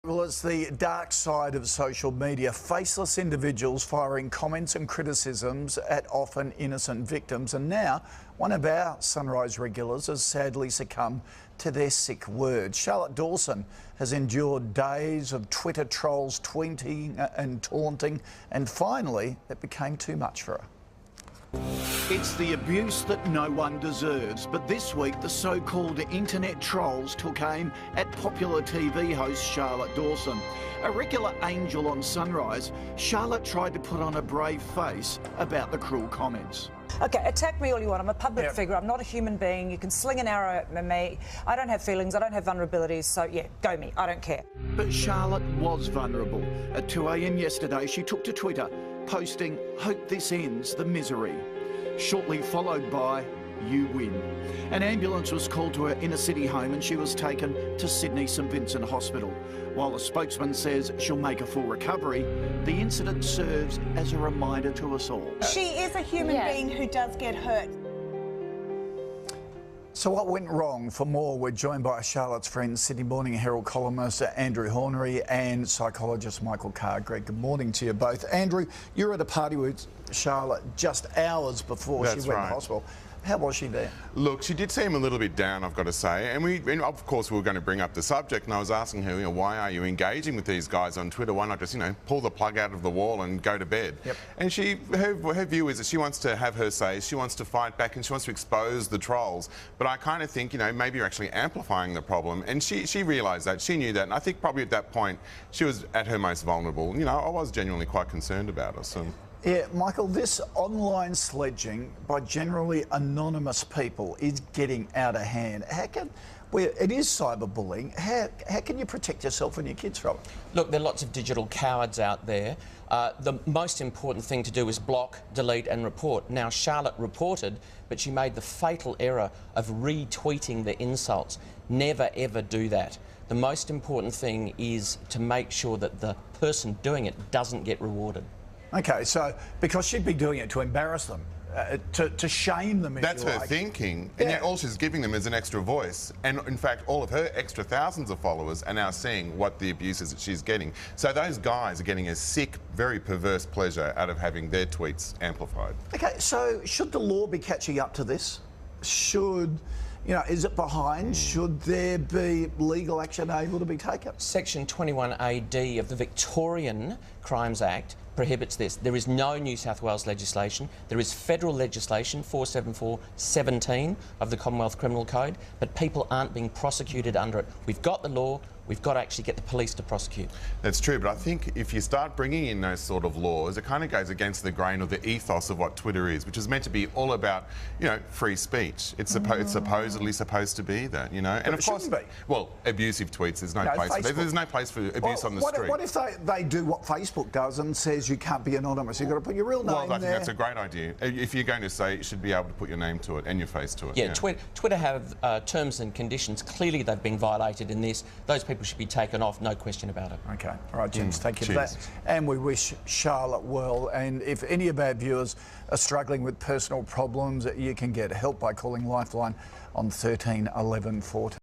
Well, it's the dark side of social media. Faceless individuals firing comments and criticisms at often innocent victims. And now, one of our Sunrise regulars has sadly succumbed to their sick words. Charlotte Dawson has endured days of Twitter trolls tweeting and taunting, and finally, it became too much for her. It's the abuse that no one deserves, but this week the so-called internet trolls took aim at popular TV host Charlotte Dawson. A regular angel on Sunrise, Charlotte tried to put on a brave face about the cruel comments. Okay, attack me all you want. I'm a public figure. I'm not a human being. You can sling an arrow at me. I don't have feelings. I don't have vulnerabilities. So, yeah, go me. I don't care. But Charlotte was vulnerable. At 2 a.m. yesterday, she took to Twitter, posting, "Hope this ends the misery." Shortly followed by, "You win." An ambulance was called to her inner city home and she was taken to Sydney St Vincent Hospital. While the spokesman says she'll make a full recovery, the incident serves as a reminder to us all. She is a human being who does get hurt. So what went wrong? For more, we're joined by Charlotte's friend, Sydney Morning Herald columnist Andrew Hornery and psychologist Michael Carr. Greg, good morning to you both. Andrew, you were at a party with Charlotte just hours before she went to hospital. How was she there? Look, she did seem a little bit down, I've got to say. And of course, we were going to bring up the subject, and I was asking her, why are you engaging with these guys on Twitter? Why not just, pull the plug out of the wall and go to bed? Yep. And her view is that she wants to have her say, she wants to fight back, and she wants to expose the trolls. But I kind of think, maybe you're actually amplifying the problem. And she realised that, she knew that, and I think probably at that point, she was at her most vulnerable. I was genuinely quite concerned about her. So. Yeah, Michael, this online sledging by generally anonymous people is getting out of hand. It is cyberbullying. How can you protect yourself and your kids from it? Look, there are lots of digital cowards out there. The most important thing to do is block, delete and report. Now, Charlotte reported, but she made the fatal error of retweeting the insults. Never, ever do that. The most important thing is to make sure that the person doing it doesn't get rewarded. Okay, so because she'd be doing it to embarrass them, to shame them, if That's you her like. thinking, and yet all she's giving them is an extra voice. And in fact, all of her extra thousands of followers are now seeing what the abuse is that she's getting. So those guys are getting a sick, very perverse pleasure out of having their tweets amplified. Okay, so should the law be catching up to this? Is it behind? Should there be legal action able to be taken? Section 21AD of the Victorian Crimes Act prohibits this. There is no New South Wales legislation. There is federal legislation, 474(17) of the Commonwealth Criminal Code, but people aren't being prosecuted under it. We've got the law. We've got to actually get the police to prosecute. That's true, but I think if you start bringing in those sort of laws, it kind of goes against the grain of the ethos of what Twitter is, which is meant to be all about, free speech. It's supposedly supposed to be that, And but of course, be. Well, abusive tweets. There's no place. There's no place for abuse on the street. What if they do what Facebook does and says you can't be anonymous? You've got to put your real name there. Well, I think that's a great idea. If you're going to say, you should be able to put your name to it and your face to it. Yeah. Twitter have terms and conditions. Clearly, they've been violated in this. Those people should be taken off. No question about it. Okay. All right, gents, thank you for that. And we wish Charlotte well. And if any of our viewers are struggling with personal problems, you can get help by calling Lifeline on 13 11 14.